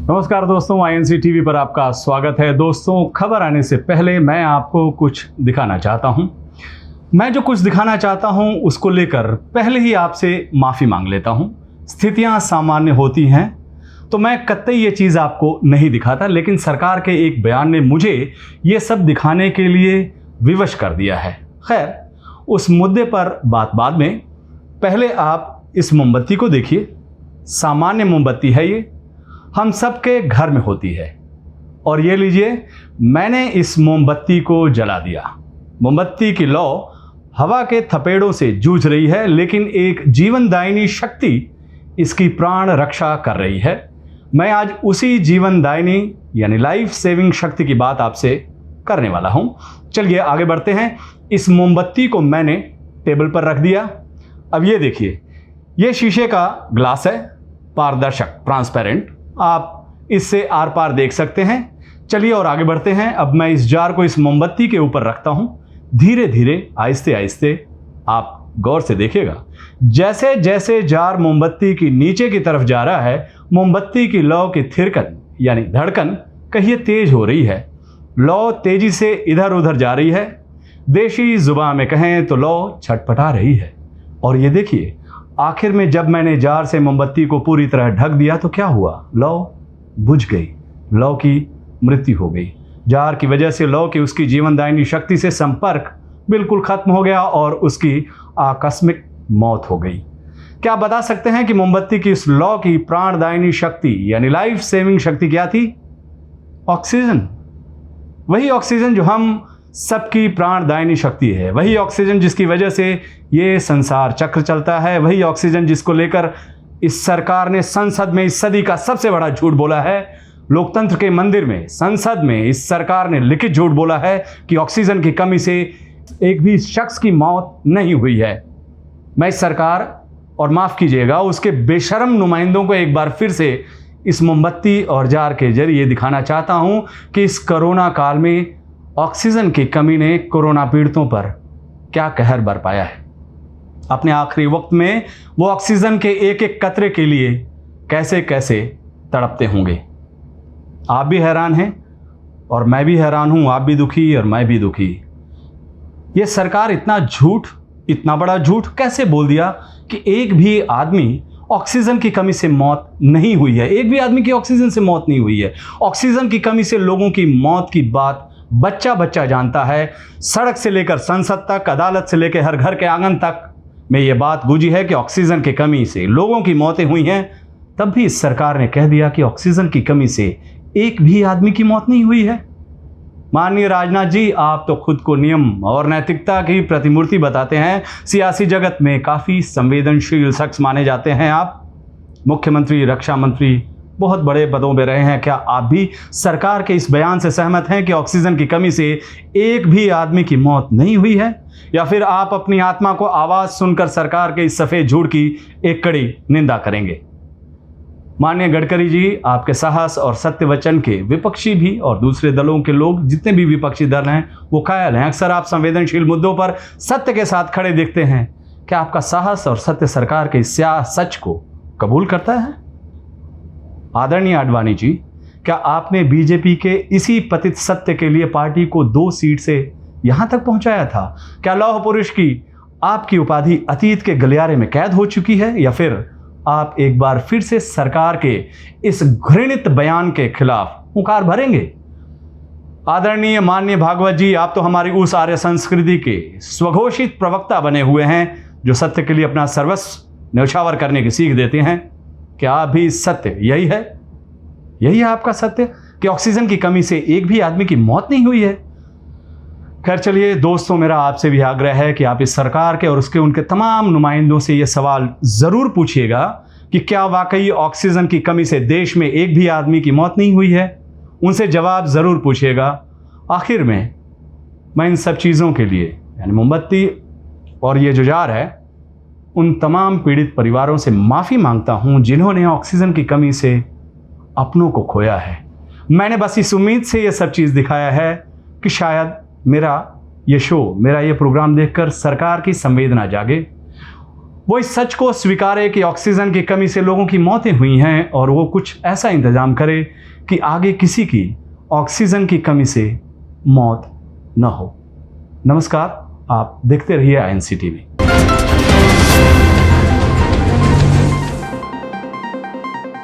नमस्कार दोस्तों, INC TV पर आपका स्वागत है। दोस्तों, खबर आने से पहले मैं आपको कुछ दिखाना चाहता हूं। मैं जो कुछ दिखाना चाहता हूं उसको लेकर पहले ही आपसे माफ़ी मांग लेता हूं। स्थितियां सामान्य होती हैं तो मैं कतई ये चीज़ आपको नहीं दिखाता, लेकिन सरकार के एक बयान ने मुझे ये सब दिखाने के लिए विवश कर दिया है। खैर, उस मुद्दे पर बात बाद में। पहले आप इस मोमबत्ती को देखिए। सामान्य मोमबत्ती है ये, हम सबके घर में होती है। और ये लीजिए, मैंने इस मोमबत्ती को जला दिया। मोमबत्ती की लौ हवा के थपेड़ों से जूझ रही है, लेकिन एक जीवनदायिनी शक्ति इसकी प्राण रक्षा कर रही है। मैं आज उसी जीवनदायिनी यानी लाइफ सेविंग शक्ति की बात आपसे करने वाला हूं। चलिए आगे बढ़ते हैं। इस मोमबत्ती को मैंने टेबल पर रख दिया। अब ये देखिए, ये शीशे का ग्लास है, पारदर्शक, ट्रांसपेरेंट। आप इससे आर पार देख सकते हैं। चलिए और आगे बढ़ते हैं। अब मैं इस जार को इस मोमबत्ती के ऊपर रखता हूं। धीरे धीरे, आहिस्ते आहिस्ते आप गौर से देखिएगा, जैसे जैसे जार मोमबत्ती की नीचे की तरफ जा रहा है, मोमबत्ती की लौ की थिरकन यानी धड़कन कहिए तेज हो रही है। लौ तेजी से इधर उधर जा रही है। देशी जुबान में कहें तो लौ छटपटा रही है। और ये देखिए, आखिर में जब मैंने जार से मोमबत्ती को पूरी तरह ढक दिया तो क्या हुआ? लौ बुझ गई। लौ की मृत्यु हो गई। जार की वजह से लौ की उसकी जीवनदायिनी शक्ति से संपर्क बिल्कुल खत्म हो गया और उसकी आकस्मिक मौत हो गई। क्या आप बता सकते हैं कि मोमबत्ती की इस लौ की प्राणदायिनी शक्ति यानी लाइफ सेविंग शक्ति क्या थी? ऑक्सीजन। वही ऑक्सीजन जो हम सबकी प्राणदायिनी शक्ति है। वही ऑक्सीजन जिसकी वजह से ये संसार चक्र चलता है। वही ऑक्सीजन जिसको लेकर इस सरकार ने संसद में इस सदी का सबसे बड़ा झूठ बोला है। लोकतंत्र के मंदिर में, संसद में इस सरकार ने लिखित झूठ बोला है कि ऑक्सीजन की कमी से एक भी शख्स की मौत नहीं हुई है। मैं इस सरकार और माफ़ कीजिएगा उसके बेशर्म नुमाइंदों को एक बार फिर से इस मोमबत्ती और जार के जरिए दिखाना चाहता हूं कि इस कोरोना काल में ऑक्सीजन की कमी ने कोरोना पीड़ितों पर क्या कहर बरपाया है। अपने आखिरी वक्त में वो ऑक्सीजन के एक एक कतरे के लिए कैसे कैसे तड़पते होंगे। आप भी हैरान हैं और मैं भी हैरान हूं। आप भी दुखी और मैं भी दुखी। ये सरकार इतना झूठ, इतना बड़ा झूठ कैसे बोल दिया कि एक भी आदमी ऑक्सीजन की कमी से मौत नहीं हुई है। एक भी आदमी की ऑक्सीजन से मौत नहीं हुई है। ऑक्सीजन की कमी से लोगों की मौत की बात बच्चा बच्चा जानता है। सड़क से लेकर संसद तक, अदालत से लेकर हर घर के आंगन तक में ये बात गूंजी है कि ऑक्सीजन की कमी से लोगों की मौतें हुई हैं। तब भी इस सरकार ने कह दिया कि ऑक्सीजन की कमी से एक भी आदमी की मौत नहीं हुई है। माननीय राजनाथ जी, आप तो खुद को नियम और नैतिकता की प्रतिमूर्ति बताते हैं। सियासी जगत में काफ़ी संवेदनशील शख्स माने जाते हैं आप। मुख्यमंत्री, रक्षा मंत्री, बहुत बड़े पदों पे रहे हैं। क्या आप भी सरकार के इस बयान से सहमत हैं कि ऑक्सीजन की कमी से एक भी आदमी की मौत नहीं हुई है? या फिर आप अपनी आत्मा को आवाज़ सुनकर सरकार के इस सफ़ेद झूठ की एक कड़ी निंदा करेंगे? माननीय गडकरी जी, आपके साहस और सत्य वचन के विपक्षी भी और दूसरे दलों के लोग, जितने भी विपक्षी दल हैं, वो कायल हैं। अक्सर आप संवेदनशील मुद्दों पर सत्य के साथ खड़े दिखते हैं। क्या आपका साहस और सत्य सरकार के इस सच को कबूल करता है? आदरणीय आडवाणी जी, क्या आपने बीजेपी के इसी पतित सत्य के लिए पार्टी को 2 सीट से यहां तक पहुंचाया था? क्या लौह पुरुष की आपकी उपाधि अतीत के गलियारे में कैद हो चुकी है? या फिर आप एक बार फिर से सरकार के इस घृणित बयान के खिलाफ हुंकार भरेंगे? आदरणीय माननीय भागवत जी, आप तो हमारी उस आर्य संस्कृति के स्वघोषित प्रवक्ता बने हुए हैं जो सत्य के लिए अपना सर्वस्व न्यौछावर करने की सीख देते हैं। क्या अभी सत्य यही है? यही है आपका सत्य कि ऑक्सीजन की कमी से एक भी आदमी की मौत नहीं हुई है? खैर चलिए दोस्तों, मेरा आपसे भी आग्रह है कि आप इस सरकार के और उनके तमाम नुमाइंदों से ये सवाल ज़रूर पूछिएगा कि क्या वाकई ऑक्सीजन की कमी से देश में एक भी आदमी की मौत नहीं हुई है। उनसे जवाब ज़रूर पूछिएगा। आखिर में मैं इन सब चीज़ों के लिए यानी मोमबत्ती और ये जो जार है, उन तमाम पीड़ित परिवारों से माफ़ी मांगता हूं जिन्होंने ऑक्सीजन की कमी से अपनों को खोया है। मैंने बस इस उम्मीद से ये सब चीज़ दिखाया है कि शायद मेरा ये प्रोग्राम देखकर सरकार की संवेदना जागे वो इस सच को स्वीकारे कि ऑक्सीजन की कमी से लोगों की मौतें हुई हैं और वो कुछ ऐसा इंतजाम करे कि आगे किसी की ऑक्सीजन की कमी से मौत न हो। नमस्कार, आप देखते रहिए INC टीवी।